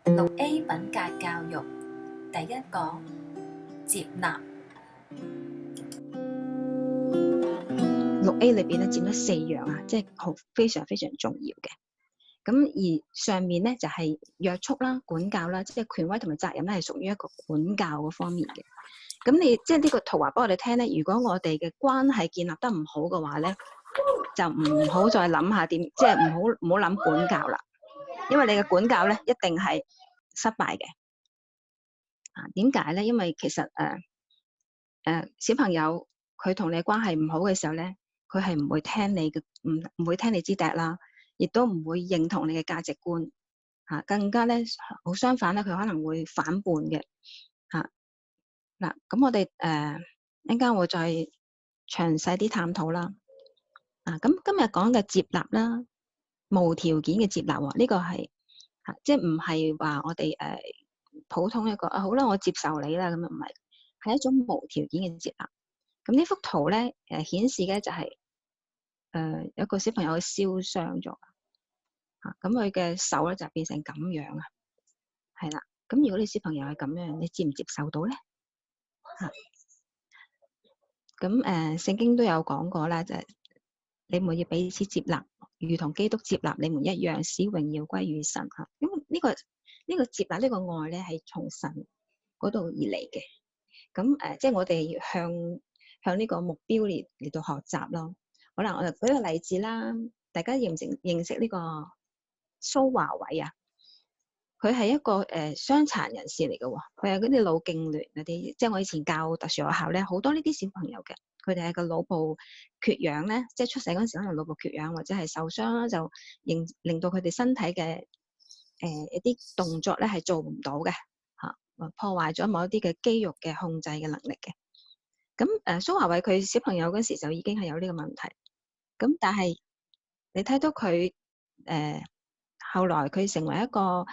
6A 品格教育第一講接納。6A 裏邊咧佔咗4樣啊，即係非常非常重要嘅。咁而上面咧就係約束啦、管教啦，即係權威同埋責任咧係屬於一個管教嗰方面嘅。咁你即係呢個圖畫俾我哋聽咧，如果我哋嘅關係建立得唔好嘅話咧，就唔好再諗下點，即係唔好諗管教啦，因為你嘅管教咧一定係失敗嘅。點解咧？因為其實小朋友佢同你關係唔好嘅時候咧，佢係唔會聽你嘅，唔會聽你支笛啦，亦都唔會認同你嘅價值觀更加咧好相反咧，佢可能會反叛嘅嗱。咁我哋一陣間會再詳細啲探討啦。咁今日講嘅接納啦，無條件嘅接納喎，呢個係即係唔係話我哋普通一個好啦，我接受你啦，咁樣唔係，係一種無條件嘅接納。咁呢幅圖咧顯示嘅就係有個小朋友燒傷咗咁佢嘅手咧就變成咁樣啊，係啦。咁如果你小朋友係咁樣，你接唔接受到咧？咁聖經都有講過啦，就係你們要彼此接納，如同基督接納你們一樣，使榮耀歸於神咁呢個接納呢個愛咧係從神嗰度而嚟嘅。咁即係我哋向呢個目標嚟到學習咯。好啦，我就舉個例子啦。大家認識呢個蘇華偉啊？佢係一個傷殘人士嚟嘅喎，佢係嗰啲腦痙攣嗰啲，即係我以前教特殊學校咧，好多呢啲小朋友嘅，佢哋係個腦部缺氧咧，即係出世嗰陣時可能腦部缺氧或者係受傷啦，就令到佢哋身體嘅一啲動作咧係做唔到嘅破壞咗某一啲嘅肌肉嘅控制嘅能力嘅。咁蘇華偉佢小朋友嗰時就已經係有呢個問題，咁但係你睇到佢後來佢成為一個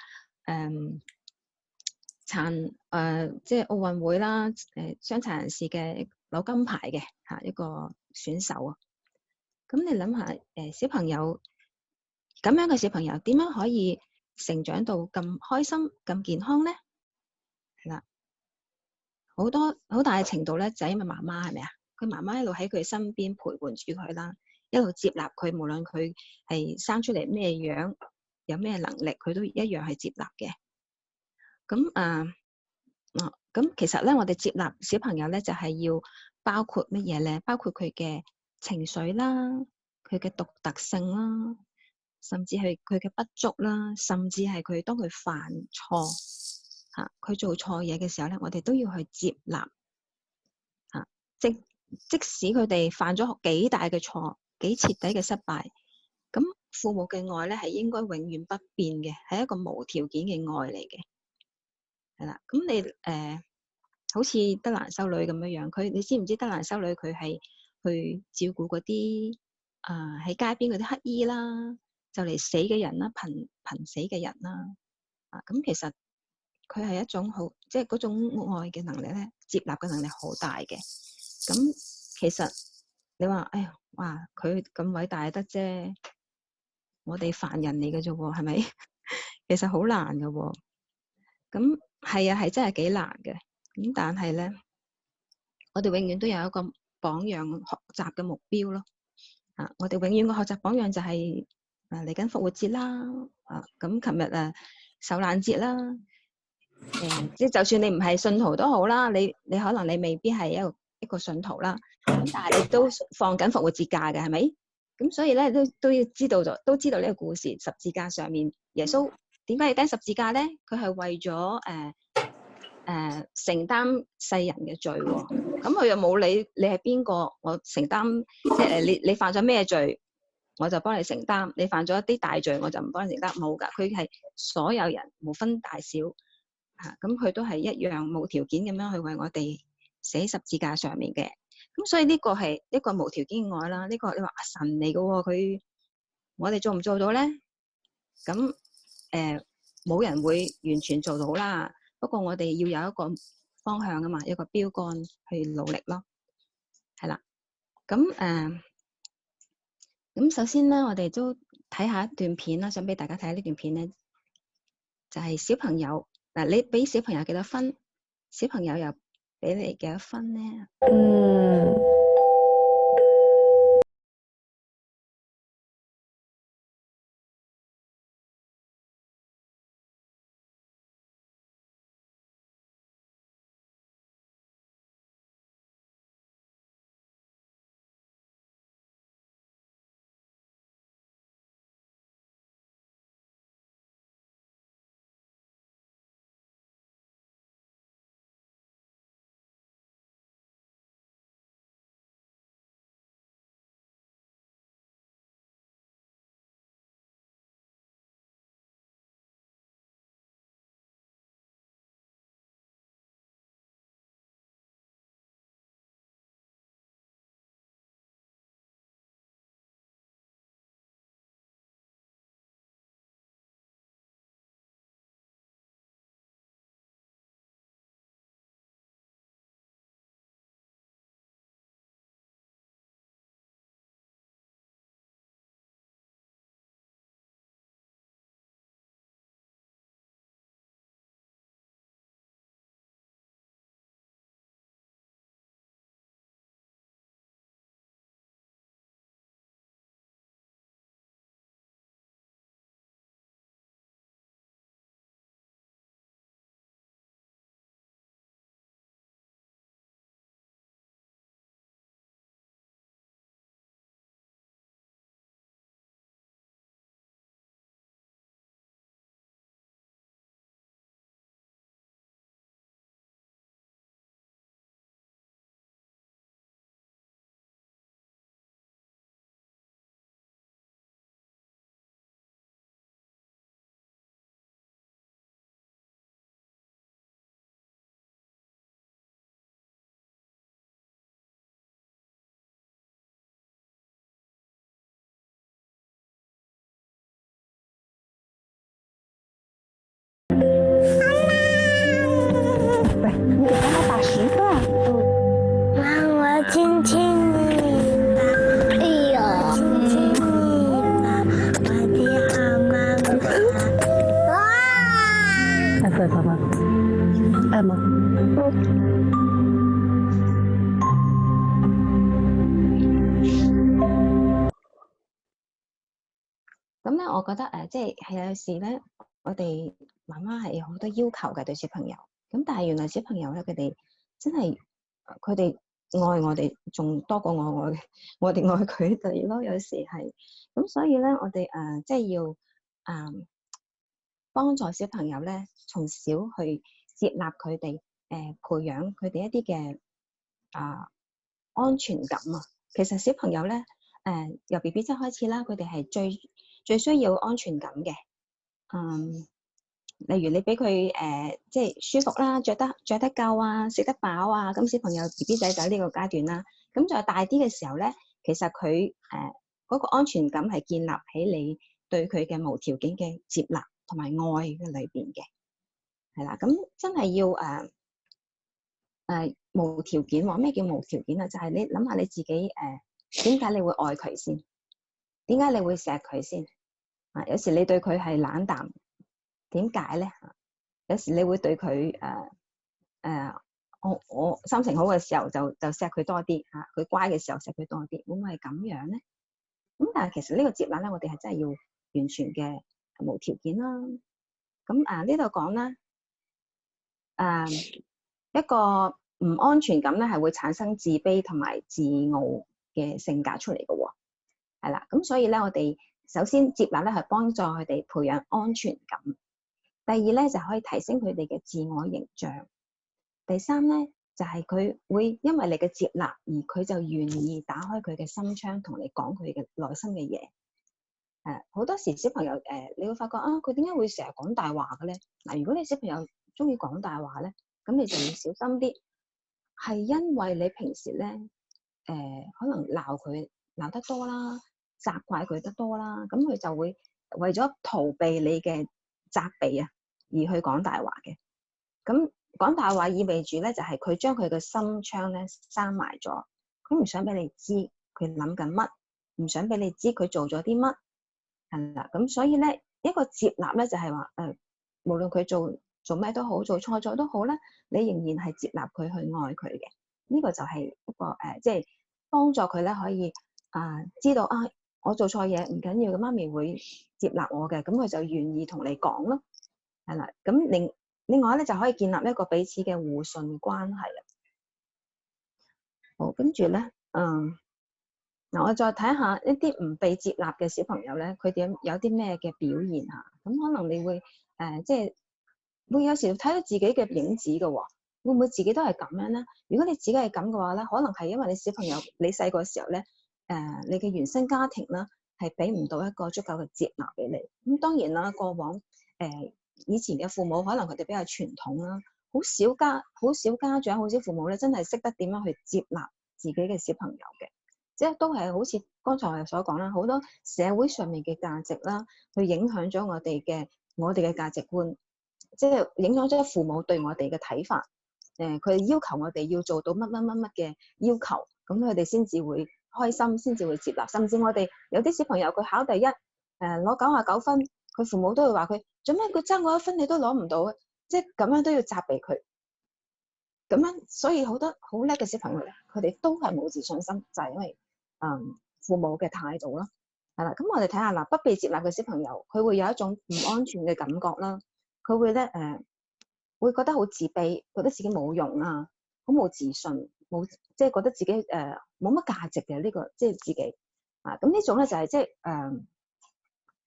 即係奧運會啦，傷殘人士嘅攞金牌嘅一個選手啊。咁你諗下小朋友咁樣嘅小朋友點樣可以成長到咁開心咁健康咧？係啦，好大嘅程度咧就係因為媽媽，係咪啊？佢媽媽一路喺佢身邊陪伴住佢啦，一路接納佢，無論佢係生出嚟咩樣，有咩能力，佢都一樣係接納嘅。咁其實咧，我哋接納小朋友咧，就係要包括乜嘢咧？包括佢嘅情緒啦，佢嘅獨特性啦，甚至係佢嘅不足啦，甚至係佢當佢犯錯佢做錯嘢嘅時候咧，我哋都要去接納即使佢哋犯咗幾大嘅錯，幾徹底嘅失敗，咁父母嘅愛咧係應該永遠不變嘅，係一個無條件嘅愛嚟嘅。係啦，咁你好似德蘭修女咁樣樣，你知唔知德蘭修女佢係去照顧嗰啲喺街邊嗰啲乞衣啦，就嚟死嘅人啦，瀕死嘅人啦，咁其實佢係一種好，即係嗰種愛嘅能力咧，接納嘅能力好大嘅。咁其實你話，哎呀，哇，佢咁偉大得啫，我哋凡人嚟嘅啫喎，係咪？其實好難㗎喎。咁係啊，係真係幾難嘅。咁但係咧，我哋永遠都有一個榜樣學習嘅目標咯。我哋永遠嘅學習榜樣就係嚟緊復活節啦。咁琴日受難節啦。即係就算你唔係信徒都好啦，你可能你未必係一個信徒啦，咁但係你都放緊復活節假嘅，係咪？咁所以咧都要知道咗，都知道呢個故事，十字架上面耶穌點解要釘十字架咧？佢係為咗承擔世人嘅罪喎。咁佢又冇理你係邊個，我承擔即係你犯咗咩罪，我就幫你承擔。你犯咗一啲大罪，我就唔幫你承擔，冇㗎。佢係所有人無分大小。咁佢都係一樣無條件咁樣去為我哋死喺十字架上面嘅。咁所以呢個係一個無條件嘅愛啦。呢個你話神嚟嘅喎，我哋做唔做到咧？咁冇人會完全做到啦。不過我哋要有一個方向啊嘛，一個標杆去努力咯。係啦。咁首先咧，我哋都睇下一段片啦，想俾大家睇下呢段片咧。就係小朋友嗱，你俾小朋友幾多分，小朋友又俾你幾多分咧？你给妈妈打10个。妈，我要亲亲你吧！哎呦，亲亲你吧！我的好妈妈。哇！爱不爱爸爸？爱吗？咁咧，我覺得即係有時咧，我哋媽媽係有好多要求嘅對小朋友。咁但係原來小朋友咧，佢哋真係佢哋愛我哋仲多過我哋愛佢哋咯。有時係咁，所以咧，我哋即係要幫助小朋友咧，從小去接納佢哋，培養佢哋一啲嘅安全感啊。其實小朋友咧，由 BB 週開始啦，佢哋係最需要安全感嘅。例如你俾佢即係舒服啦，着得夠啊，食得飽啊，咁小朋友 BB 仔就喺呢個階段啦。咁再大啲嘅時候咧，其實佢嗰個安全感係建立喺你對佢嘅無條件嘅接納同埋愛嘅裏邊嘅，係啦。咁真係要無條件喎。咩叫無條件啊？就係你諗下你自己點解你會愛佢先？點解你會錫佢先？有時你對佢係冷淡，點解咧？有時你會對佢我心情好嘅時候就錫佢多啲嚇，佢乖嘅時候錫佢多啲，會唔會係咁樣咧？咁但係其實呢個接納咧，我哋係真係要完全嘅無條件啦。咁呢度講啦，一個唔安全感咧係會產生自卑同埋自傲嘅性格出嚟嘅喎，係啦。咁所以咧，我哋首先接納咧係幫助佢哋培養安全感。第二咧就可以提升佢哋嘅自我形象。第三咧就係佢會因為你嘅接納而佢就願意打開佢嘅心窗同你講佢嘅內心嘅嘢。好多時小朋友你會發覺佢點解會成日講大話嘅咧？嗱，如果你小朋友中意講大話咧，咁你就要小心啲，係因為你平時咧可能鬧得多啦，責怪佢得多啦，咁佢就會為咗逃避你嘅責備啊，而去講大話嘅。咁講大話意味住咧，就係佢將佢嘅心窗咧閂埋咗，佢唔想俾你知佢諗緊乜，唔想俾你知佢做咗啲乜，係啦。咁所以咧，一個接納咧就係話無論佢做咩都好，做錯咗都好啦，你仍然係接納佢去愛佢嘅。呢個就係一個即係幫助佢咧可以知道我做錯嘢唔緊要嘅，媽咪會接納我嘅，咁佢就願意同你講咯，係啦。咁另外咧就可以建立一個彼此嘅互信關係啦。好，跟住咧，嗱，我再睇下一啲唔被接納嘅小朋友咧，佢哋有啲咩嘅表現嚇？咁可能你會即係會有時睇到自己嘅影子嘅喎，會唔會自己都係咁樣咧？如果你自己係咁嘅話咧，可能係因為你小朋友你細個時候咧，你嘅原生家庭啦係俾唔到一個足夠嘅接納俾你。咁當然啦，過往以前嘅父母可能佢哋比較傳統啦，好少家長好少父母咧真係識得點樣去接納自己嘅小朋友嘅。即係都係好似剛才我所講啦，好多社會上面嘅價值啦，去影響咗我哋嘅價值觀，即係影響咗父母對我哋嘅睇法。佢要求我哋要做到乜嘅要求，咁佢哋先至會開心，先至會接納。甚至我哋有啲小朋友佢考第一，攞99分，佢父母都會話佢做咩佢爭我1分你都攞唔到啊！即係咁樣都要責備佢。咁樣，所以好多好叻嘅小朋友咧，佢哋都係冇自信心，就係因為父母嘅態度啦，係啦。咁我哋睇下嗱，不被接納嘅小朋友，佢會有一種唔安全嘅感覺啦，佢會咧會覺得好自卑，覺得自己冇用啊，好冇自信，即係覺得自己冇乜價值嘅呢個即係自己咁呢種咧就係即係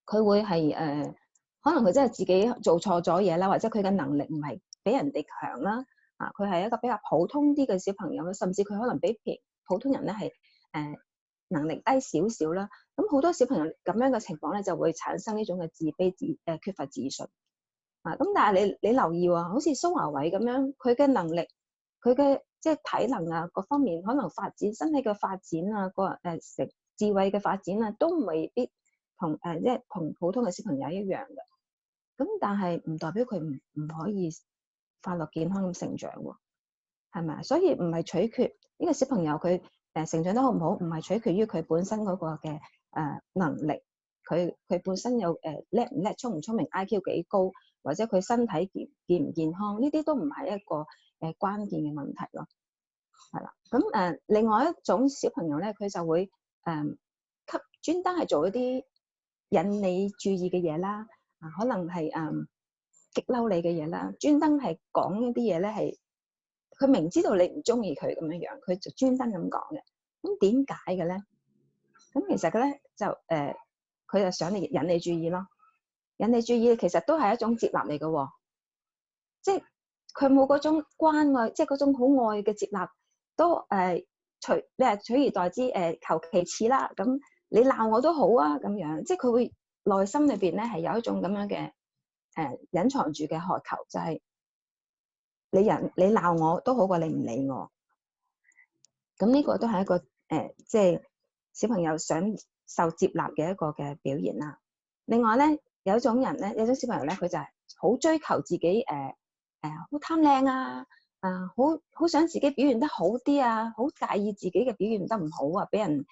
佢會係可能佢真係自己做錯咗嘢啦，或者佢嘅能力唔係比人哋強啦。佢係一個比較普通啲嘅小朋友，甚至佢可能比普通人咧係能力低少少啦。咁好多小朋友咁樣嘅情況咧，就會產生呢種嘅自卑、缺乏自信。咁但係你留意喎，好似蘇華偉咁樣，佢嘅能力、佢嘅即係體能各方面可能發展、身體嘅發展智慧嘅發展都未必同即係同普通嘅小朋友一樣嘅。咁但係唔代表佢唔可以快樂健康咁成長喎，係咪？所以唔係取決呢個小朋友佢成長得好唔好，唔係取決於佢本身嗰個嘅能力，佢本身有叻唔叻、聰唔聰明、IQ 幾高，或者佢身體健唔健康，呢啲都唔係一個關鍵嘅問題咯，係啦。咁另外一種小朋友咧，佢就會專登係做一啲引你注意嘅嘢啦，可能係激嬲你嘅嘢啦，專登係講一啲嘢咧，係佢明知道你唔中意佢咁樣樣，佢就專登咁講嘅。咁點解嘅咧？咁其實嘅咧就佢就想你引你注意咯，引你注意其實都係一種接納嚟嘅喎，即係佢冇嗰種關愛，即係嗰種好愛嘅接納，都你係取而代之求其次啦。咁你鬧我都好啊，咁樣即係佢會內心裏邊咧係有一種咁樣嘅隱藏住嘅渴求，就係你鬧我都好過你唔理我。咁呢個都係一個即係小朋友想受接納嘅一個嘅表現啦。另外咧，有一種人咧，有種小朋友咧，佢就係好追求自己好貪靚啊，好想自己表現得好啲啊，好介意自己嘅表現得唔好啊，俾人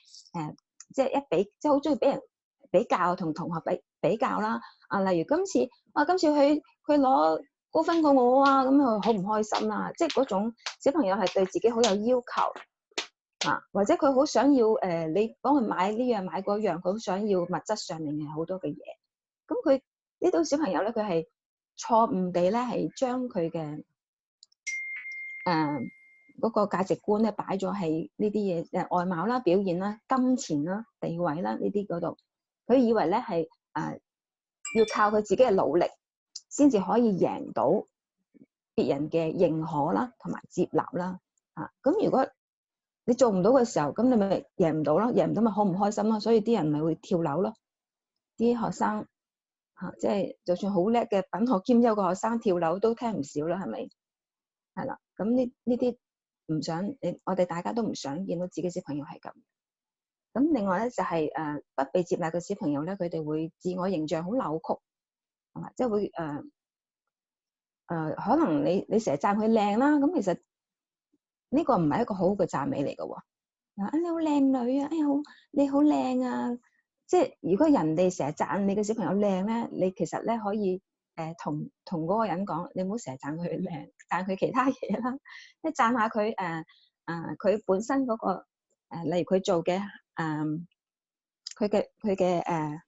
即係即係好中意俾人比較，同同學比較啦。例如今次佢攞高分過我啊，咁佢好唔開心啊。即係嗰種小朋友係對自己好有要求或者佢好想要你幫佢買呢樣買嗰樣，佢好想要物質上面嘅好多嘅嘢。咁佢呢種小朋友咧，佢係錯誤地咧係將佢嘅嗰個價值觀咧擺咗喺呢啲嘢外貌啦、表現啦、金錢啦、地位啦呢啲嗰度。佢以為咧係要靠佢自己嘅努力先至可以贏到別人嘅認可啦，同埋接納啦。咁如果你做唔到嘅時候，咁你咪贏唔到咯，贏唔到咪好唔開心咯。所以啲人咪會跳樓咯。啲學生即係就算好叻嘅品學兼優嘅學生跳樓都聽唔少啦，係咪？係啦，咁呢啲唔想我哋大家都唔想見到自己小朋友係咁。咁另外咧就係不被接納嘅小朋友咧，佢哋會自我形象好扭曲，係嘛？即係會可能你成日讚佢靚啦，咁其實呢個唔係一個好好嘅讚美嚟嘅喎。你好靚女啊，你好靚啊！即係如果人哋成日讚你嘅小朋友靚咧，你其實咧可以同嗰個人講，你唔好成日讚佢靚，讚佢其他嘢啦，即係讚下佢佢本身嗰個例如佢做嘅佢嘅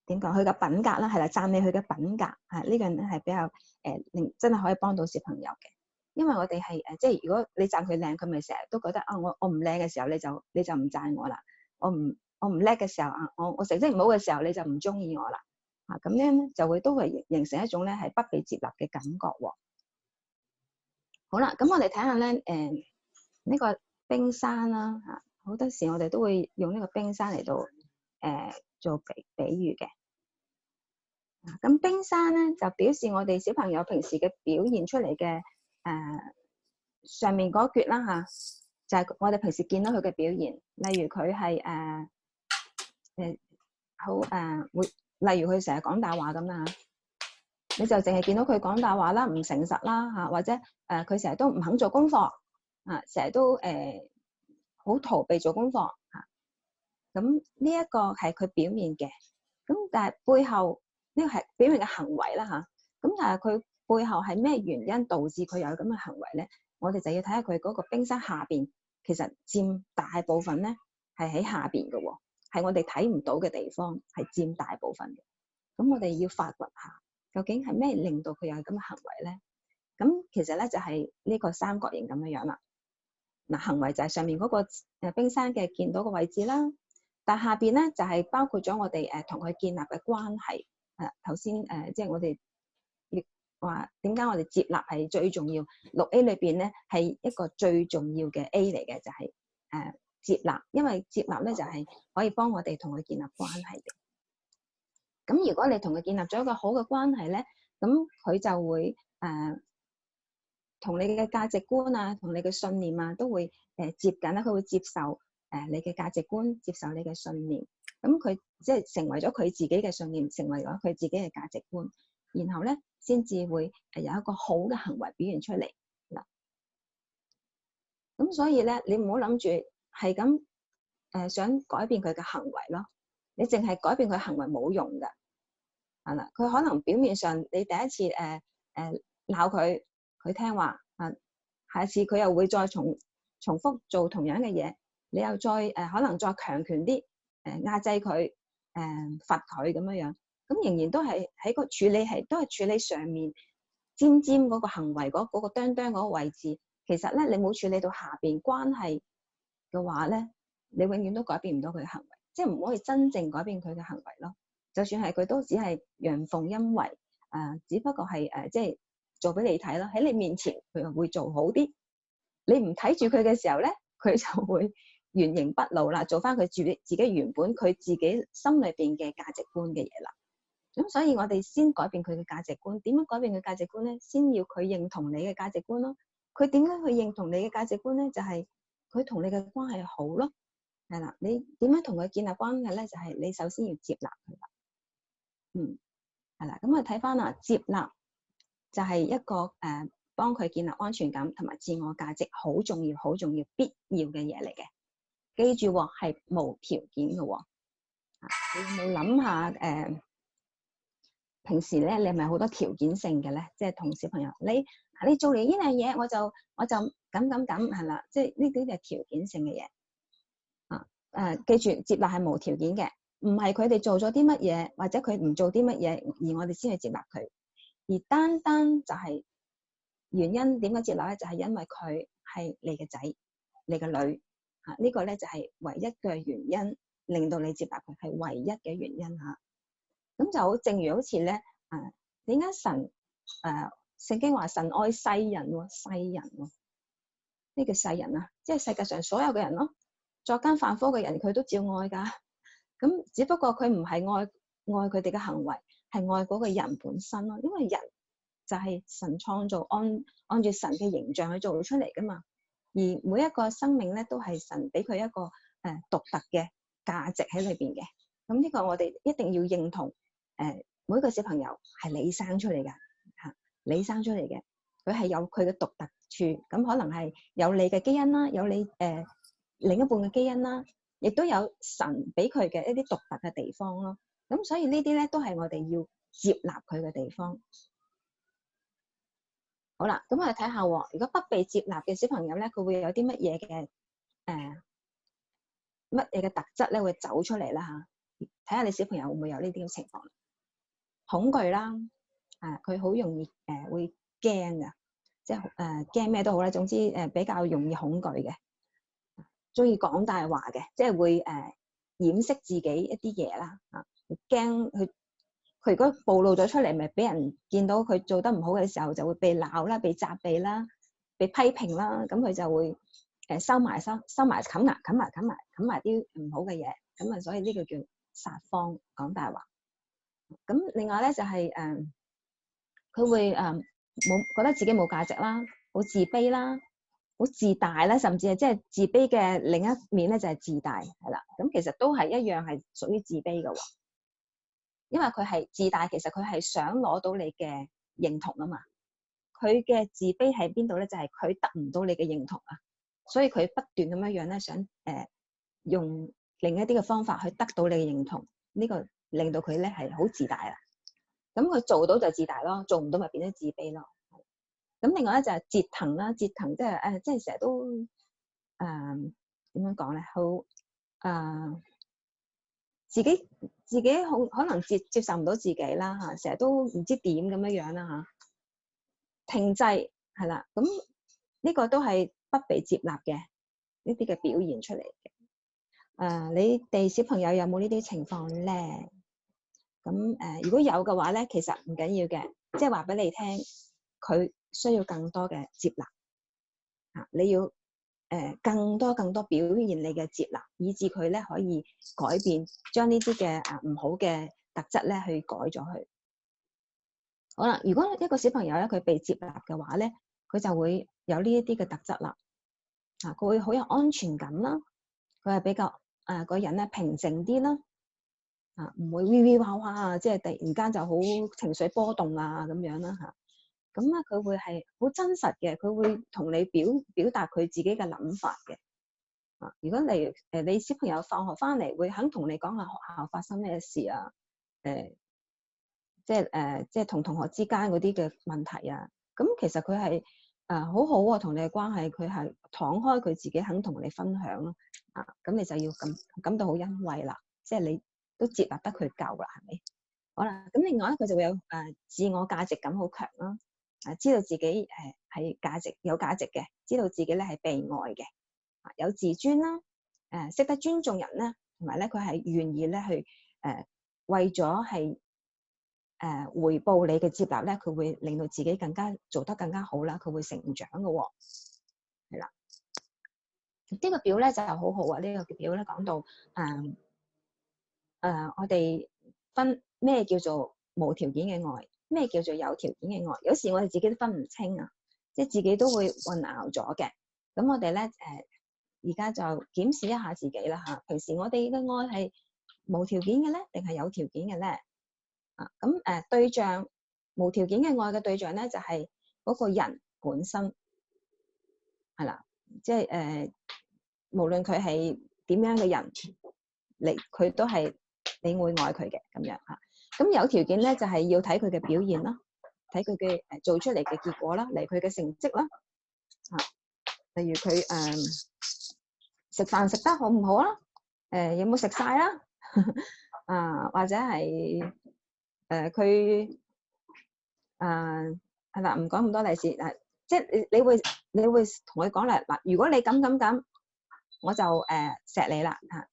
點講，佢嘅品格啦，係啦，讚美佢嘅品格呢樣咧係比較真係可以幫到小朋友嘅，因為我哋係即係如果你讚佢靚，佢咪成日都覺得我唔靚嘅時候你就唔讚我啦，我唔叻嘅時候我成績唔好嘅時候你就唔中意我啦，咁樣咧就會都會形成一種咧係不被接納嘅感覺喎。好啦，咁我哋睇下咧呢個冰山啦好多時我哋都會用呢個冰山嚟到做比喻嘅。咁冰山咧就表示我哋小朋友平時嘅表現出嚟嘅上面嗰橛啦就係我哋平時見到佢嘅表現，例如佢係會，例如佢成日講大話咁啦，你就淨係見到佢講大話啦，唔誠實啦或者佢成日都唔肯做功課成日都好逃避做功課咁呢一個係佢表面嘅，咁但係背後呢個係表面嘅行為啦咁但係佢背後係咩原因導致佢有咁嘅行為咧？我哋就要睇下佢嗰個冰山下邊，其實佔大部分咧係喺下邊嘅喎，係我哋睇唔到嘅地方，係佔大部分嘅。咁我哋要發掘下，究竟係咩令到佢有咁嘅行為咧？咁其實咧就係呢個三角形咁樣樣啦。嗱，行為就係上面嗰個冰山嘅見到嘅位置啦，但下邊咧就係包括咗我哋同佢建立嘅關係。頭先即係我哋話點解我哋接納係最重要，6A 裏邊咧係一個最重要嘅 A 嚟嘅，就係接納，因為接納咧就係可以幫我哋同佢建立關係嘅。咁如果你同佢建立咗一個好嘅關係咧，咁佢就會同你嘅價值觀同你嘅信念都會接近啦，佢會接受你嘅價值觀，接受你嘅信念，咁佢即係成為咗佢自己嘅信念，成為咗佢自己嘅價值觀，然後咧先至會有一個好嘅行為表現出嚟嗱。咁所以咧，你唔好諗住係咁想改變佢嘅行為咯，你淨係改變佢行為冇用㗎，係啦，佢可能表面上你第一次鬧佢，佢聽話下次佢又會再重複做同樣嘅嘢，你又再可能再強權啲壓制佢罰佢咁樣樣，咁仍然都係喺個處理都係處理上面尖嗰個行為嗰個釘嗰個位置，其實咧你冇處理到下邊關係嘅話咧，你永遠都改變唔到佢嘅行為，即係唔可以真正改變佢嘅行為咯。就算係佢都只係陽奉陰違只不過係即係做俾你睇咯，喺你面前佢又會做好啲，你唔睇住佢嘅時候咧，佢就會原形畢露啦，做翻佢自己原本佢自己心裏邊嘅價值觀嘅嘢啦。咁所以我哋先改變佢嘅價值觀，點樣改變佢價值觀咧？先要佢認同你嘅價值觀咯。佢點解去認同你嘅價值觀咧？就係佢同你嘅關係好咯，係啦。你點樣同佢建立關係咧？就係你首先要接納佢啦。係啦。咁我睇翻啦，接納就係一個幫佢建立安全感同埋自我價值好重要、好重要、必要嘅嘢嚟嘅。記住喎，係無條件嘅喎。你有冇諗下平時咧，你係咪好多條件性嘅咧？即係同小朋友，你做嚟呢樣嘢，我就咁係啦。即係呢啲就係條件性嘅嘢。記住接納係無條件嘅，唔係佢哋做咗啲乜嘢，或者佢唔做啲乜嘢，而我哋先去接納佢。而單就係原因點解接納咧？就係因為佢係你嘅仔、你嘅女呢個咧就係唯一嘅原因，令到你接納佢係唯一嘅原因嚇。咁就好，正如好似咧點解神聖經話神愛世人喎，世人喎，咩叫世人啊？即係世界上所有嘅人咯，作奸犯科嘅人佢都照愛㗎。咁只不過佢唔係愛佢哋嘅行為，係愛嗰個人本身咯。因為人就係神創造，按住神嘅形象去做出嚟㗎嘛。而每一個生命咧都係神俾佢一個獨特嘅價值喺裏邊嘅。咁呢個我哋一定要認同。每一個小朋友係你生出嚟㗎嚇，你生出嚟嘅，佢係有佢嘅獨特處。咁可能係有你嘅基因啦，有你另一半嘅基因啦，亦都有神俾佢嘅一啲獨特嘅地方咯。咁所以呢啲咧都係我哋要接納佢嘅地方。好啦，咁我哋睇下喎，如果不被接納嘅小朋友咧，佢會有啲乜嘢嘅乜嘢嘅特質咧會走出嚟啦嚇？睇下你小朋友會唔會有呢啲嘅情況？恐懼啦，佢好容易會驚㗎，即係驚咩都好啦，總之比較容易恐懼嘅，中意講大話嘅，即係會掩飾自己一啲嘢啦嚇，驚佢如果暴露咗出嚟，咪俾人見到佢做得唔好嘅時候，就會被鬧啦、被責備啦、被批評啦，咁佢就會收埋、冚埋啲唔好嘅嘢，咁啊，所以呢個叫撒謊講大話。咁另外咧就係佢會覺得自己冇價值啦，好自卑啦，好自大啦，甚至係即係自卑嘅另一面咧就係自大，係啦。咁其實都係一樣係屬於自卑嘅喎。因為佢係自大，其實佢係想攞到你嘅認同啊嘛。佢嘅自卑喺邊度咧？就係佢得唔到你嘅認同啊，所以佢不斷咁樣咧，想用另一啲嘅方法去得到你嘅認同。呢個令到佢咧係好自大啦。咁佢做到就自大咯，做唔到咪變咗自卑咯。咁另外咧就係折騰啦，折騰即係即係成日都點樣講咧？好自己好可能接受唔到自己啦嚇，成日都唔知點咁樣啦嚇，停滯係啦，咁呢個都係不被接納嘅呢啲嘅表現出嚟嘅。你哋小朋友有冇呢啲情況咧？咁如果有嘅話咧，其實唔緊要嘅，即係話俾你聽，佢需要更多嘅接納嚇，你要更多表現你嘅接納，以致佢咧可以改變，將呢啲嘅唔好嘅特質咧去改咗佢。好啦，如果一個小朋友咧佢被接納嘅話咧，佢就會有呢一啲嘅特質啦。佢會好有安全感啦，佢係比較個人咧平靜啲啦，唔會嗶哇哇啊，即係突然間就好情緒波動啊咁樣啦嚇。咁咧佢會係好真實嘅，佢會同你表達佢自己嘅諗法嘅。如果例如你小朋友放學翻嚟，會肯同你講下學校發生咩事啊？即係同同學之間嗰啲嘅問題啊。咁其實佢係好好啊，同你嘅關係，佢係敞開佢自己，肯同你分享咯。咁你就要感到好欣慰啦，即係你都接納得佢夠啦，係咪？好啦，咁另外咧，佢就會有自我價值感好強啦。知道自己係有價值嘅，知道自己咧係被愛嘅，有自尊啦，識得尊重人啦，同埋咧佢係願意咧去為咗係回報你嘅接納咧，佢會令到自己做得更加好啦，佢會成長嘅喎，係啦。呢個表咧就好好啊！呢個表咧講到我哋分咩叫做無條件嘅愛，咩叫做有條件嘅愛？有時我哋自己都分唔清啊，即係自己都會混淆咗嘅。咁我哋咧而家就檢視一下自己啦嚇。平時我哋嘅愛係無條件嘅咧，定係有條件嘅咧？咁對象無條件嘅愛嘅對象咧，就係嗰個人本身係啦，即係無論佢係點樣嘅人，佢都係你會愛佢嘅咁樣嚇。咁有條件咧，就係要睇佢嘅表現啦，睇佢嘅做出嚟嘅結果啦，嚟佢嘅成績啦。例如佢食飯食得好唔好啦？有冇食晒啦？或者係佢係啦，唔講咁多例子。即係你會同佢講啦。嗱，如果你咁，我就錫你啦嚇，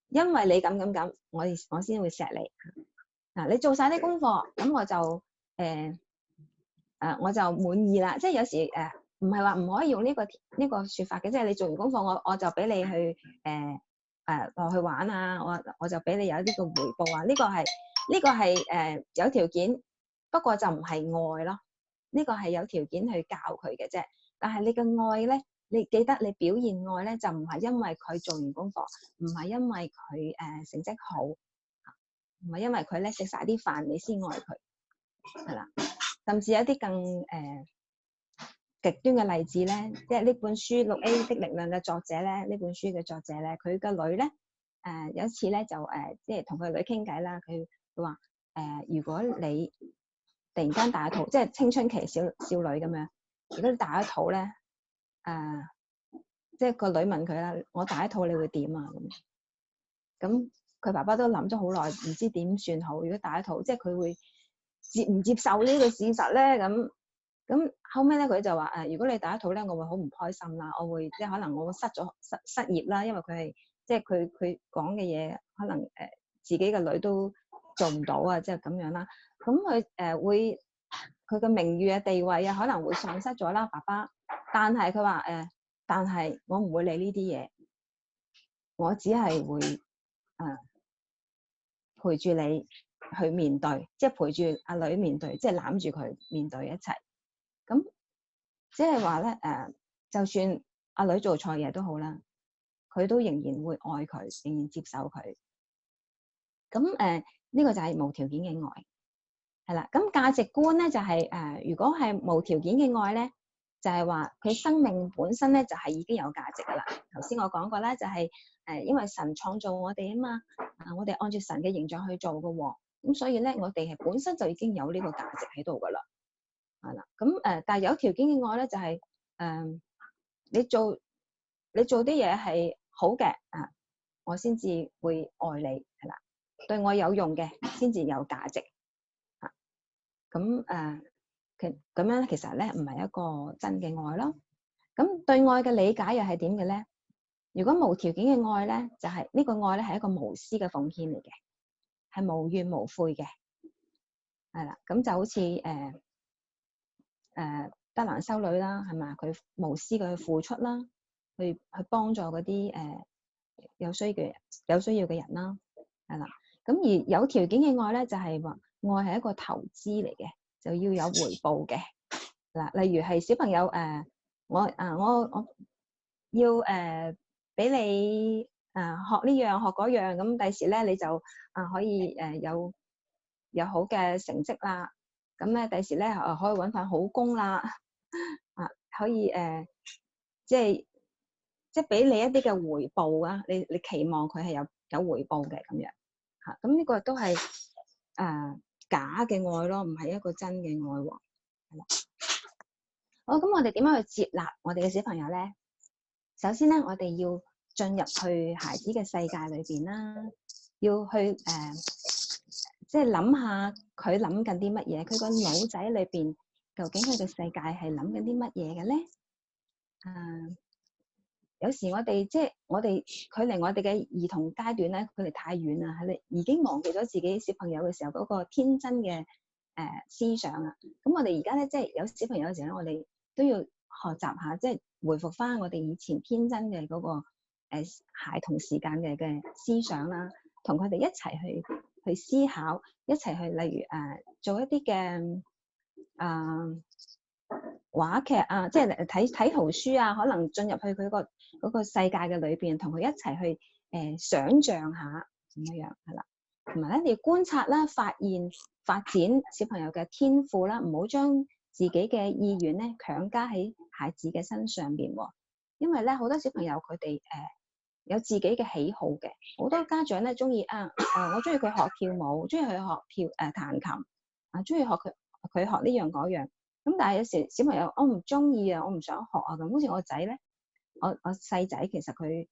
因為你咁，我先會錫你。你做晒啲功課，咁我就滿意啦。即係有時唔係話唔可以用呢個説法嘅，即係你做完功課，我就俾你去落去玩啊，我就俾你有呢個回報啊。呢個係有條件，不過就唔係愛咯。呢個係有條件去教佢嘅啫。但係你嘅愛咧，你記得你表現愛咧，就唔係因為佢做完功課，唔係因為佢成績好，唔係因為佢咧食晒啲飯你先愛佢，係啦。甚至有一啲更極端嘅例子咧，即係呢本書《6A 的力量》嘅作者咧，呢本書嘅作者咧，佢個女咧有一次咧就即係同佢個女傾偈啦，佢話如果你突然間大肚，即係青春期少女咁樣，如果你大咗肚咧，即係個女問佢啦，我大咗肚你會點啊？咁佢爸爸都諗咗好耐，唔知點算好。如果大咗肚，即係佢會接唔接受呢個事實咧？咁後尾咧，佢就話如果你大咗肚咧，我會好唔開心啦，我會即係可能我會失業啦，因為佢係即係佢講嘅嘢，可能自己嘅女都做唔到啊，即係咁樣啦。咁佢會佢嘅名譽啊、地位啊，可能會喪失咗啦，爸爸。但係佢話但係我唔會理呢啲嘢，我只係會陪住你去面對，即係陪住阿女面對，即係攬住佢面對一齊。咁即係話咧就算阿女做錯嘢都好啦，佢都仍然會愛佢，仍然接受佢。咁呢個就係無條件嘅愛，係啦。咁價值觀咧就係如果係無條件嘅愛咧，就係話佢生命本身咧就係已經有價值噶啦。頭先我講過咧，就係因為神創造我哋啊嘛，我哋按照神嘅形象去做嘅喎，咁所以咧我哋係本身就已經有呢個價值喺度噶啦，係啦。咁但係有條件嘅愛咧就係你做啲嘢係好嘅我先至會愛你，係啦，對我有用嘅先至有價值咁咁樣咧，其實咧唔係一個真嘅愛咯。咁對愛嘅理解又係點嘅咧？如果無條件嘅愛咧，就係呢個愛咧係一個無私嘅奉獻嚟嘅，係無怨無悔嘅，係啦。咁就好似德蘭修女啦，係咪？佢無私嘅去付出啦，去幫助嗰啲有需要嘅人啦，係啦。咁而有條件嘅愛咧，就係話愛係一個投資嚟嘅，就要有回報嘅。嗱，例如係小朋友我要俾你學呢樣學嗰樣，咁第時咧你就可以有好嘅成績啦。咁咧第時咧可以揾份好工啦，可以即係俾你一啲嘅回報啊！你期望佢係有回報嘅咁樣嚇。咁呢個都係假嘅愛咯，唔係一個真嘅愛喎。係啦。好，咁我哋點樣去接納我哋嘅小朋友咧？首先咧，我哋要進入去孩子嘅世界裏邊啦，要去即係諗下佢諗緊啲乜嘢，佢個腦仔裏邊究竟佢嘅世界係諗緊啲乜嘢嘅咧？有時我哋距離我哋嘅兒童階段咧，距離太遠啦，係你已經忘記咗自己小朋友嘅時候嗰個天真嘅思想啊。咁我哋而家咧，即係有小朋友嘅時候咧，我哋都要學習下，即係回復翻我哋以前天真嘅嗰個孩童時間嘅思想啦，同佢哋一齊去思考，一齊去例如做一啲嘅話劇啊，即係睇圖書啊，可能進入去佢嗰個世界嘅裏邊，同佢一齊去想像下咁樣係啦。同埋咧，你要觀察啦，發展小朋友嘅天賦啦，唔好將自己嘅意願咧強加喺孩子嘅身上邊喎。因為咧好多小朋友佢哋有自己嘅喜好嘅，好多家長咧中意我中意佢學跳舞，中意佢學彈琴中意學佢學呢樣嗰樣。咁但係有時小朋友我唔中意我唔想學咁。好似我仔咧，我細仔其實佢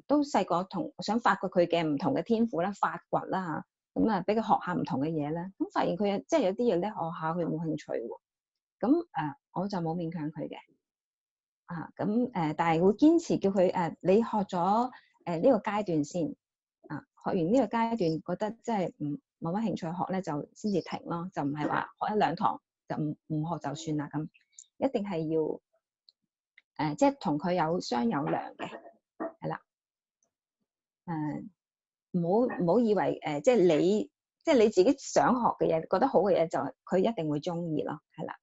都細個想發掘佢嘅唔同嘅天賦啦，發掘啦咁俾佢學下唔同嘅嘢啦。咁發現佢即係有啲嘢咧學下佢冇興趣喎。咁我就冇勉強佢嘅但係會堅持叫佢你學咗呢個階段先學完呢個階段覺得即係冇乜興趣學咧，就先至停咯，就唔係話學一兩堂就唔學就算啦。咁一定係要即係同佢有商有量嘅，係啦。唔好以為即係你自己想學嘅嘢，覺得好嘅嘢就佢一定會中意咯，係啦。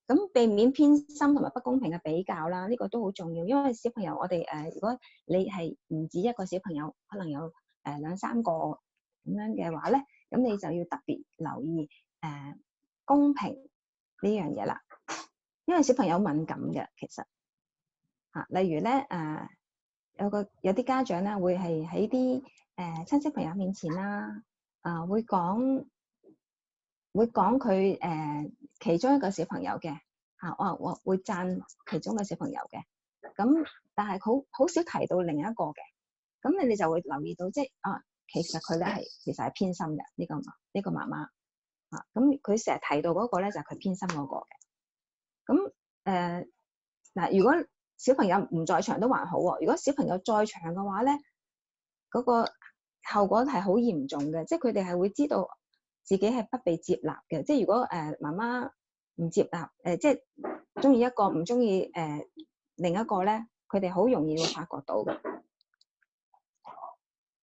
咁避免偏心同埋不公平嘅比較啦，呢個都好重要。因為小朋友我哋如果你係唔止一個小朋友，可能有兩三個咁樣嘅話咧，咁你就要特別留意公平呢樣嘢啦。因為小朋友敏感嘅，其實例如咧有啲家長咧會係喺啲親戚朋友面前啦會講會講佢其中一個小朋友嘅嚇，我會讚其中嘅小朋友嘅。咁但係好少提到另一個嘅。咁你哋就會留意到，即係其實佢咧其實係偏心嘅呢個媽媽啊。咁佢成日提到嗰個咧就係佢偏心嗰個嘅。咁嗱，如果小朋友唔在場都還好喎，如果小朋友在場嘅話咧，嗰個後果係好嚴重嘅，即係佢哋係會知道自己係不被接納嘅。即係如果媽媽唔接納即係中意一個唔中意另一個咧，佢哋好容易會發覺到嘅。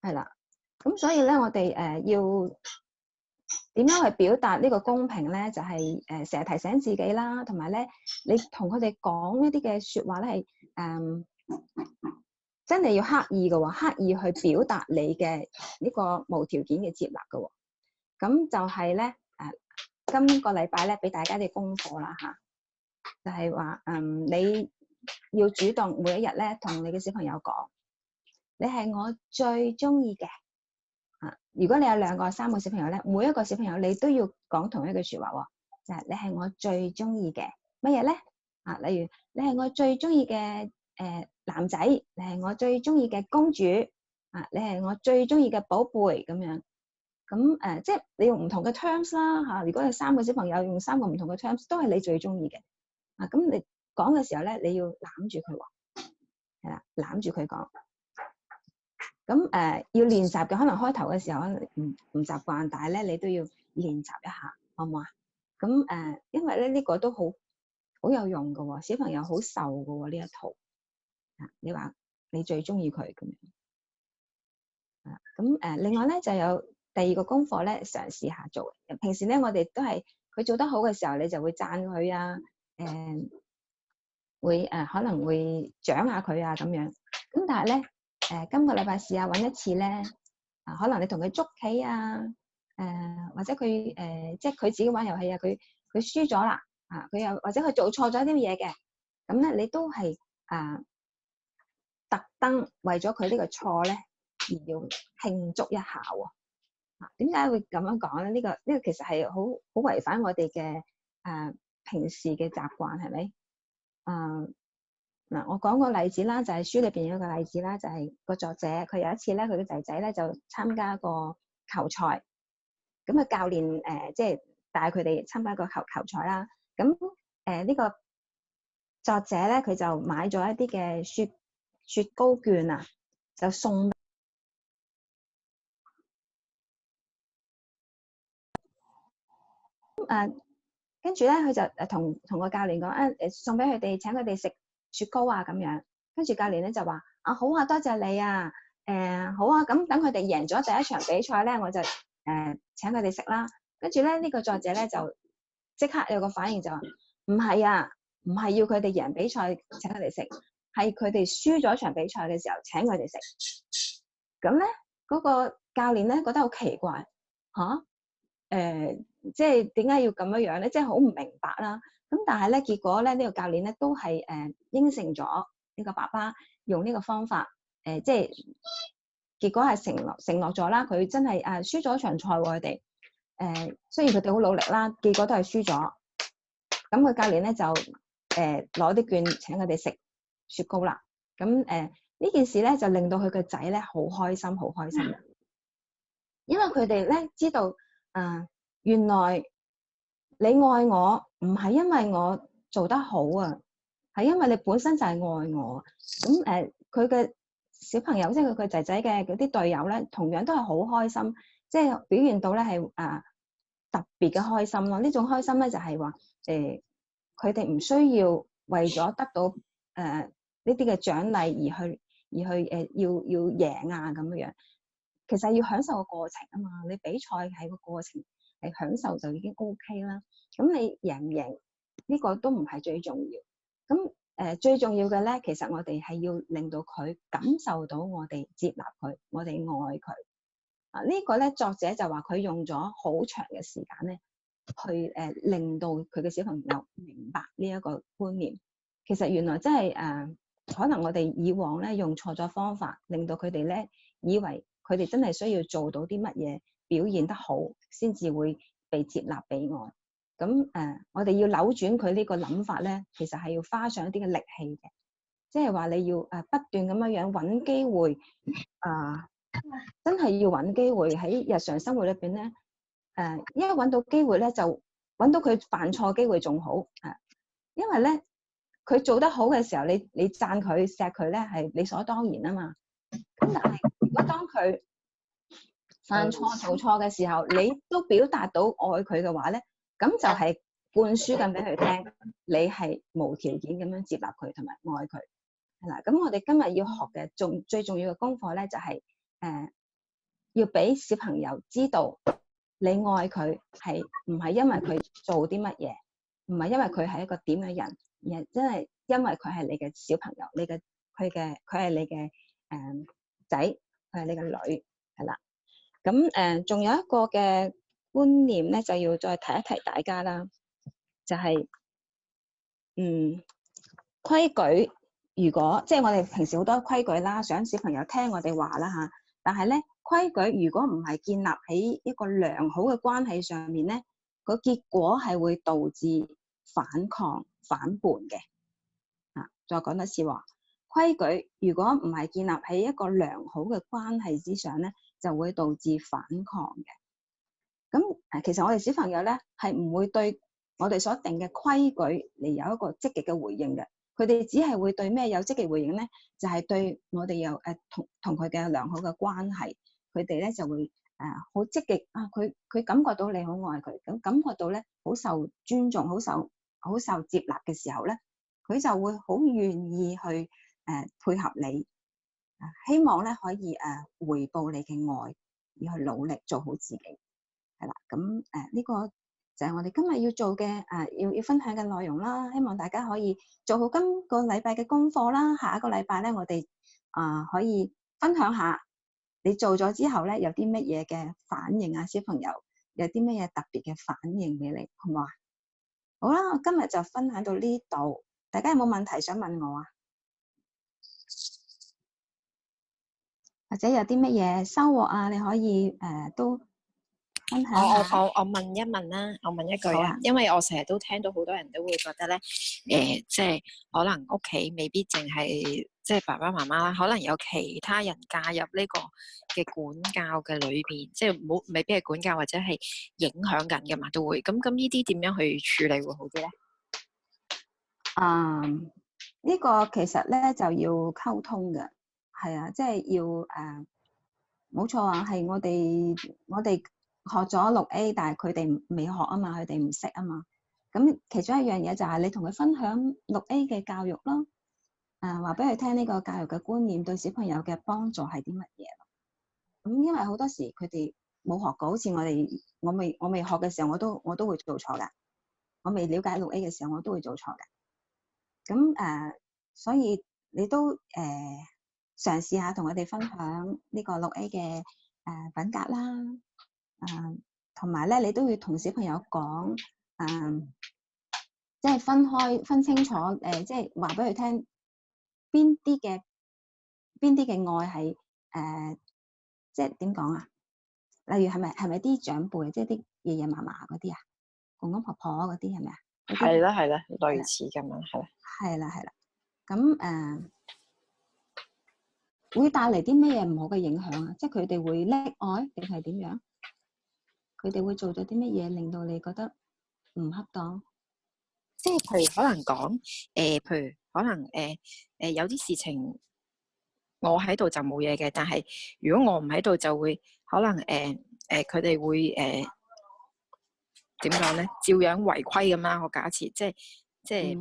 係啦，咁所以咧，我哋要點樣去表達呢個公平咧？就係成日提醒自己啦，同埋咧，你同佢哋講一啲嘅説話咧，係真係要刻意嘅喎，刻意去表達你嘅呢個無條件嘅接納嘅喎。咁就係咧今個禮拜咧，俾大家啲功課啦嚇，就係話你要主動每一日咧，同你嘅小朋友講。你係我最中意嘅啊！如果你有2個、3個小朋友咧，每一個小朋友你都要講同一句説話喎，就係你係我最中意嘅乜嘢咧？啊，例如你係我最中意嘅男仔，你係我最中意嘅公主啊，你係我最中意嘅寶貝咁樣。咁即係你用唔同嘅 terms 啦嚇。如果有3個小朋友用3個唔同嘅 terms，都係你最中意嘅啊。咁你講嘅時候咧，你要攬住佢喎，係啦，攬住佢講。咁要練習嘅，可能開頭嘅時候唔習慣，但係咧你都要練習一下，好唔好啊？咁因為咧呢個都好有用嘅喎，小朋友好受嘅喎呢一套啊。你話你最中意佢咁樣啊？咁另外咧就有第2個功課咧，嘗試下做。平時咧我哋都係佢做得好嘅時候，你就會讚佢啊，會可能會獎下佢啊咁樣。咁但係咧今個禮拜試下揾一次咧，可能你同佢捉棋啊，或者佢即係佢自己玩遊戲啊，佢輸咗啦，佢又或者佢做錯咗啲嘢嘅，咁咧你都係特登為咗佢呢個錯咧而要慶祝一下喎。點解會咁樣講咧？呢個其實係好違反我哋嘅平時嘅習慣，係咪？嗱，我講個例子啦，就係書裏邊有一個例子啦，就係個作者佢有一次咧，佢嘅仔仔咧就參加個球賽，咁啊教練即係帶佢哋參加個球賽啦。咁呢個作者咧佢就買咗一啲嘅雪糕券啊，就送跟住咧佢就同個教練講送俾佢哋，請佢哋食雪糕啊咁樣。跟住教練咧就話好啊，多謝你啊，好啊，咁等佢哋贏咗第一場比賽咧，我就請佢哋食啦。跟住咧呢個作者咧就即刻有個反應就話唔係啊，唔係要佢哋贏比賽請佢哋食，係佢哋輸咗場比賽嘅時候請佢哋食。咁咧嗰個教練咧覺得好奇怪嚇。即係點解要咁樣咧？即係好唔明白啦。咁但係咧，結果咧呢個教練咧都係應承咗呢個爸爸用呢個方法，即係結果係承諾咗啦。佢真係輸咗場賽喎，佢哋雖然佢哋好努力啦，結果都係輸咗。咁個教練咧就攞啲券請佢哋食雪糕啦。咁呢件事咧就令到佢個仔咧好開心，好開心。因為佢哋咧知道。原來你愛我唔係因為我做得好啊，係因為你本身就係愛我。咁佢嘅小朋友，即係佢仔仔嘅嗰啲隊友咧，同樣都係好開心，即係表現到咧係特別嘅開心咯。呢種開心咧就係話佢哋唔需要為咗得到呢啲嘅獎勵而去要贏啊咁樣。其實要享受個過程啊嘛，你比賽係個過程係享受就已經 OK 啦。咁你贏唔贏呢個都唔係最重要。咁最重要嘅咧，其實我哋係要令到佢感受到我哋接納佢，我哋愛佢。呢個咧作者就話佢用咗好長嘅時間咧，去令到佢嘅小朋友明白呢一個觀念。其實原來真係可能我哋以往咧用錯咗方法，令到佢哋咧以為佢哋真係需要做到啲乜嘢表現得好，先至會被接納、被愛。咁我哋要扭轉佢呢個諗法咧，其實係要花上一啲嘅力氣嘅，即係話你要不斷咁樣揾機會真係要揾機會喺日常生活裏邊咧，一揾到機會咧就揾到佢犯錯機會仲好因為咧佢做得好嘅時候，你讚佢錫佢咧係理所當然啊嘛。咁但係如果當佢犯錯做錯嘅時候，你都表達到愛佢嘅話咧，咁就係灌輸緊俾佢聽，你係無條件咁樣接納佢同埋愛佢係啦。咁我哋今日要學嘅最重要嘅功課咧，就係要俾小朋友知道，你愛佢係唔係因為佢做啲乜嘢，唔係因為佢係一個點嘅人，而係真係因為佢係你嘅小朋友，佢係你嘅仔，佢係你嘅女係啦。咁仲有一個嘅觀念咧，就要再提一提大家啦，就係規矩。如果即係我哋平時好多規矩啦，想小朋友聽我哋話啦嚇，但係咧規矩如果唔係建立喺一個良好嘅關係上面咧，個結果係會導致反抗反叛嘅。再講多次話，規矩如果唔係建立喺一個良好嘅關係之上咧，就會導致反抗嘅。咁其實我哋小朋友咧係唔會對我哋所定嘅規矩嚟有一個積極嘅回應嘅，佢哋只係會對咩有積極回應咧？就係對我哋有同佢嘅良好嘅關係，佢哋咧就會好積極佢感覺到你好愛佢，咁感覺到咧好受尊重、好受接納嘅時候咧，佢就會好願意去配合你，希望咧可以回報你嘅愛，而去努力做好自己，係啦。咁呢個就係我哋今日要做嘅要分享嘅內容啦。希望大家可以做好今個禮拜嘅功課啦。下一個禮拜咧，我哋可以分享下你做咗之後咧有啲乜嘢嘅反應啊，小朋友有啲乜嘢特別嘅反應俾你，好唔好啊？好啦，我今日就分享到呢度，大家有冇問題想問我啊？或者有啲乜嘢收穫啊？你可以都分享下。我問一問啦，我問一句啊，因為我成日都聽到好多人都會覺得咧，即係可能屋企未必淨係即係爸爸媽媽啦，可能有其他人介入呢個嘅管教嘅裏邊，即係未必係管教或者係影響緊嘅嘛，都會咁呢啲點樣去處理會好啲咧？呢個其實咧就要溝通嘅，係啊，即係要冇錯啊，係我哋學咗6A，但係佢哋未學啊嘛，佢哋唔識啊嘛。咁其中一樣嘢就係你同佢分享6A嘅教育咯，話俾佢聽呢個教育嘅觀念對小朋友嘅幫助係啲乜嘢咯。咁因為好多時佢哋冇學過，好似我未學嘅時候，我都會做錯㗎。我未了解6A 嘅時候，我都會做錯㗎。咁所以你都嘗試下同我哋分享呢個6A 嘅品格啦，同埋咧你都要同小朋友講，即係分清楚，即係話俾佢聽邊啲嘅愛係即係點講啊？例如係咪啲長輩，即係啲爺爺嫲嫲嗰啲啊，公公婆婆嗰啲係咪啊？係啦，類似咁樣係啦。係啦，咁會帶嚟啲咩嘢唔好嘅影響啊？即係佢哋會溺愛定係點樣？佢哋會做咗啲乜嘢令到你覺得唔恰當？即係譬如可能講譬如可能有啲事情我喺度就冇嘢嘅，但係如果我唔喺度就會可能佢哋會點講咧？照樣違規咁啦。我假設即係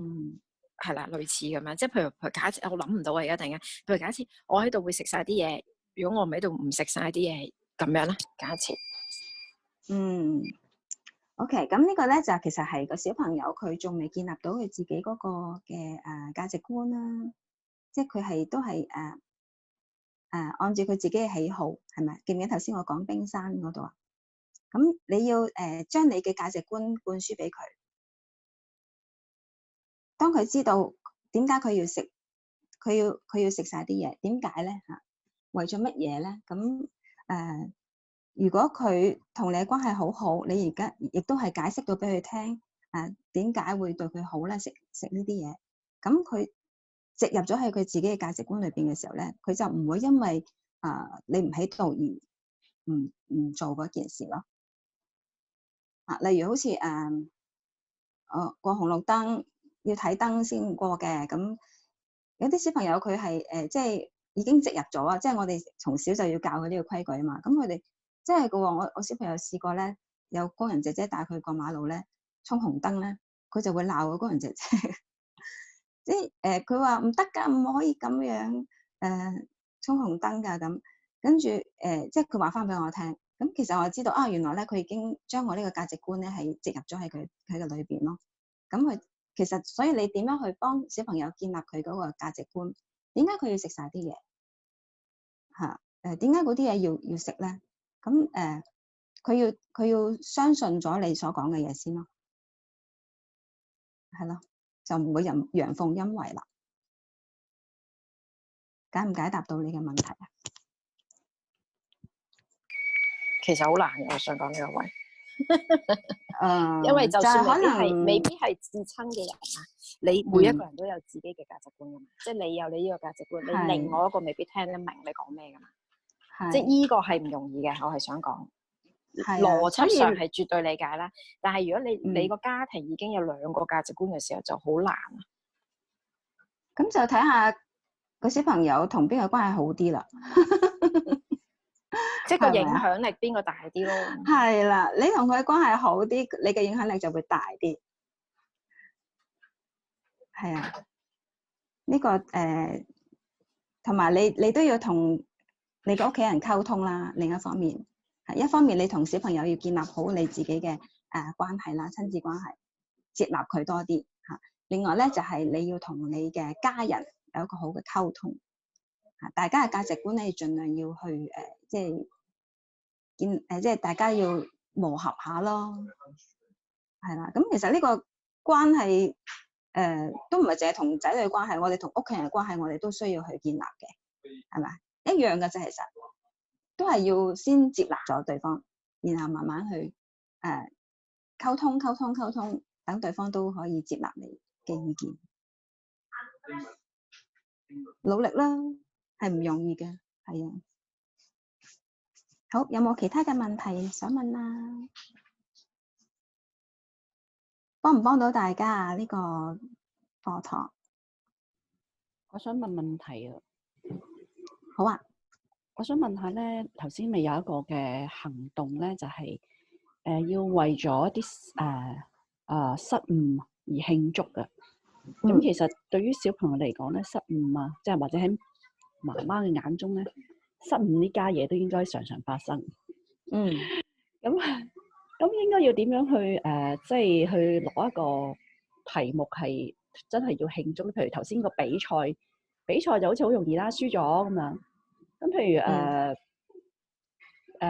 係啦，類似咁樣。即係譬如假設我諗唔到啊，而家突然間，譬如假設我喺度會食晒啲嘢，如果我唔喺度唔食晒啲嘢，咁樣啦。假設OK， 咁呢個咧就其實係個小朋友佢仲未建立到佢自己嗰個嘅價值觀啦，即係佢都係按照佢自己嘅喜好，係咪？記唔記得頭先我講冰山嗰度啊？咁你要將你嘅價值觀灌輸俾佢，當佢知道點解佢要食，佢要食晒啲嘢，點解咧嚇？為咗乜嘢咧？咁如果佢同你嘅關係好好，你而家亦都係解釋到俾佢聽，點解會對佢好咧？食呢啲嘢，咁佢植入咗喺佢自己嘅價值觀裏邊嘅時候咧，佢就唔會因為你唔喺度而唔做嗰件事咯。例如好似過紅綠燈要睇燈先過嘅，咁有啲小朋友佢係即係已經植入咗啊，即係我哋從小就要教佢呢個規矩啊嘛。咁佢哋即係嘅喎，我小朋友試過咧，有工人姐姐帶佢過馬路咧，衝紅燈咧，佢就會鬧個工人姐姐，即係佢話唔得㗎，唔可以咁樣衝紅燈㗎咁。跟住即係佢話翻俾我聽。咁其實我知道原來咧佢已經將我呢個價值觀咧係植入咗喺佢嘅裏邊咯。咁佢其實所以你點樣去幫小朋友建立佢嗰個價值觀？點解佢要食晒啲嘢？點解嗰啲嘢要食咧？咁佢要相信咗你所講嘅嘢先咯，係咯，就唔會陽奉陰違啦。解唔解答到你嘅問題啊？其實好難嘅，我想講呢個位，因為就就算可能未必係至親嘅人啊，你每一個人都有自己嘅價值觀噶嘛，即係你有你呢個價值觀，你另外一個未必聽得明你講咩噶嘛，即係呢個係唔容易嘅，我係想講，邏輯上係絕對理解啦，但係如果你個家庭已經有兩個價值觀嘅時候，就好難啊。咁就睇下個小朋友同邊個關係好啲啦。即係個影響力邊個大啲咯？係啦，你同佢關係好啲，你嘅影響力就會大啲。係啊，呢個同埋你都要同你嘅屋企人溝通啦。另一方面，一方面你同小朋友要建立好你自己嘅關係啦，親子關係，接納佢多啲嚇。另外咧就係你要同你嘅家人有一個好嘅溝通嚇，大家嘅價值觀咧盡量要去即係即係大家要磨合下咯，係啦。咁其實呢個關係都唔係淨係同仔女關係，我哋同屋企人嘅關係，我哋都需要去建立嘅，係咪？一樣嘅啫，其實都係要先接納咗對方，然後慢慢去溝通，等對方都可以接納你嘅意見。努力啦，係唔容易嘅，係啊。好，有冇其他嘅問題想問啊？幫唔幫到大家啊？呢個課堂，我想問問題啊。好啊，我想問下咧，頭先咪有一個嘅行動咧，就係要為咗一啲失誤而慶祝嘅。咁其實對於小朋友嚟講咧，失誤啊，即係或者喺媽媽嘅眼中咧，失誤呢家嘢都應該常常發生。咁應該要點樣去即係去攞一個題目係真係要慶祝？譬如頭先個比賽就好似好容易啦，輸咗咁樣。咁譬如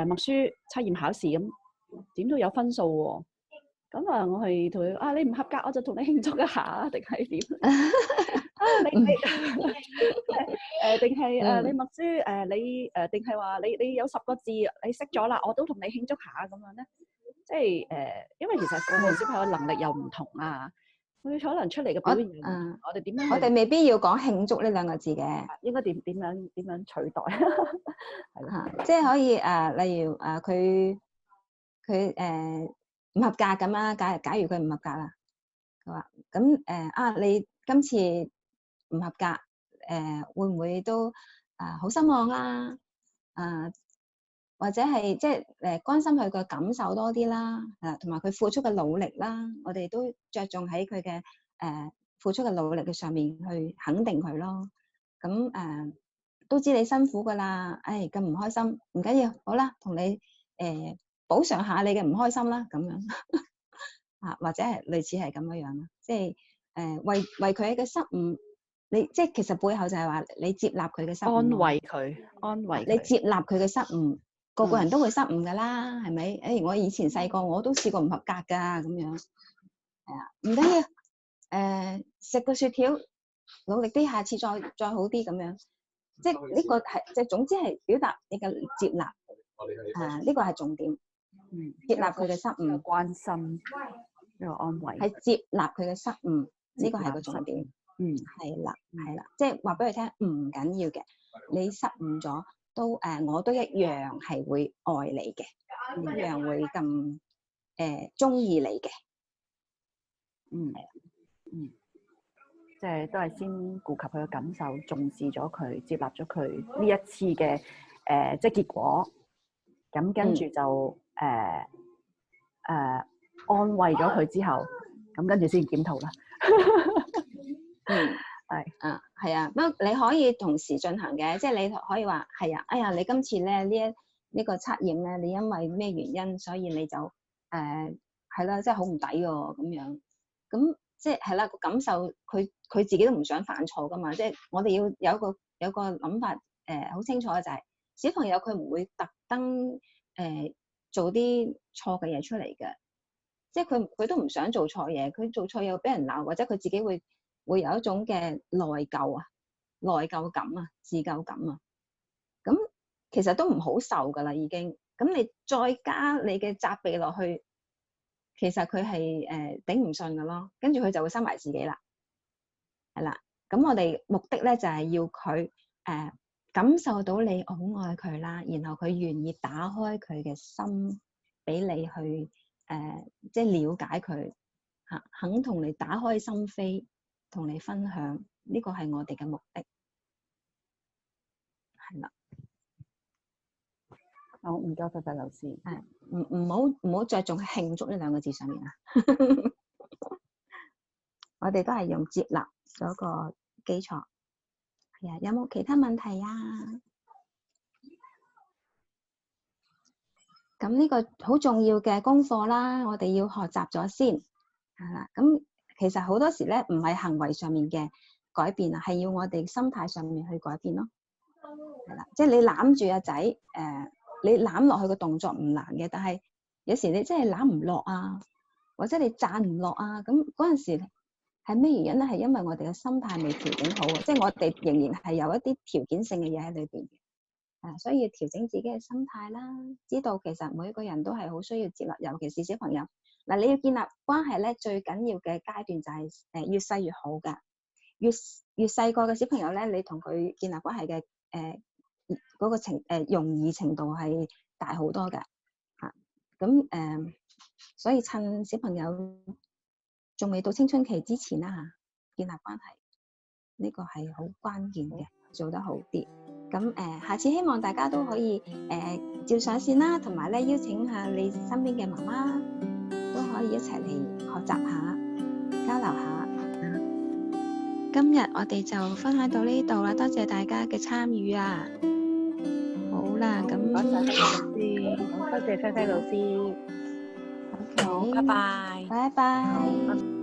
默書測驗考試咁，點都有分數喎。咁我係同佢你唔合格，我就同你慶祝一下，定係點？定係你默書你定係話你有10個字你識咗啦，我都同你慶祝下咁樣咧。即係因為其實個個小朋友能力又唔同啊，佢可能出嚟嘅表現我哋點樣？我哋未必要講慶祝呢兩個字嘅，應該點樣取代？係啦，即係可以例如佢唔合格咁啦，假如佢唔合格啦，佢話咁你今次唔合格會唔會都好失望啊？或者係即係關心佢嘅感受多啲啦，同埋佢付出嘅努力啦，我哋都着重喺佢嘅付出嘅努力嘅上面去肯定佢咯。咁都知你辛苦噶啦，咁唔開心唔緊要，好啦，同你補償下你嘅唔開心啦，咁樣或者係類似係咁樣啦，即係為佢嘅失誤，你即係其實背後就係話你接納佢嘅失誤，安慰佢，你接納佢嘅失誤。個個人都會失誤噶啦，係咪？我以前細個我都試過唔合格噶，咁樣係啊，唔緊要，食個雪條，努力啲，下次再好啲咁樣，即係呢個係即係總之係表達你嘅接納，呢個係重點，接納佢嘅失呢個誤，關心，呢個安慰，係接納佢嘅失誤，呢個係個重點。係啦，即係話俾佢聽，唔緊要嘅，你失誤咗都我都一樣係會愛你嘅，一樣會咁中意你嘅。即係都係先顧及佢嘅感受，重視咗佢，接納咗佢呢一次嘅即係結果。咁跟住就安慰咗佢之後，咁跟住先檢討啦。係啊，不過你可以同時進行嘅，即係你可以話係啊，哎呀，你今次咧呢個測驗咧，你因為咩原因，所以你就係啦，真係好唔抵喎咁樣。咁即係係啦，個感受佢自己都唔想犯錯噶嘛，即係我哋要有個諗法好清楚嘅就係小朋友佢唔會特登做啲錯嘅嘢出嚟嘅，即係佢都唔想做錯嘢，佢做錯嘢會俾人鬧，或者佢自己會有一種嘅內疚感啊、自疚感啊，咁其實都唔好受噶啦已經。咁你再加你嘅責備落去，其實佢係頂唔順噶咯，跟住佢就會收埋自己啦，係啦。咁我哋目的咧就係要佢感受到你好愛佢啦，然後佢願意打開佢嘅心俾你去即係了解佢嚇，肯同你打開心扉，同你分享，呢個係我哋嘅目的，係啦。好，唔該，菲菲老師。唔好着重慶祝呢兩個字上面啊。我哋都係用接納嗰個基礎。係啊，有冇其他問題啊？咁呢個好重要嘅功課啦，我哋要學習咗先係啦。咁其實好多時咧，唔係行為上面嘅改變啊，係要我哋心態上面去改變咯。係啦，即係你攬住阿仔，你攬落去個動作唔難嘅，但係有時你真係攬唔落啊，或者你讚唔落啊，咁嗰陣時係咩原因咧？係因為我哋嘅心態未調整好，即係我哋仍然係有一啲條件性嘅嘢喺裏邊嘅，所以要調整自己嘅心態啦。知道其實每一個人都係好需要接納，尤其是小朋友。嗱，你要建立關係咧，最緊要嘅階段就係越細越好噶，越細個嘅小朋友咧，你同佢建立關係嘅嗰個容易程度係大好多嘅嚇。咁所以趁小朋友仲未到青春期之前啦嚇，建立關係呢個係好關鍵嘅，做得好啲。咁下次希望大家都可以照上線啦，同埋咧邀請下你身邊嘅媽媽都可以一齊嚟學習下、交流下。今日我哋就分享到呢度啦，多謝大家嘅參與啊！好啦，咁多謝菲菲老師，好多謝菲菲老師。好，拜拜。拜拜。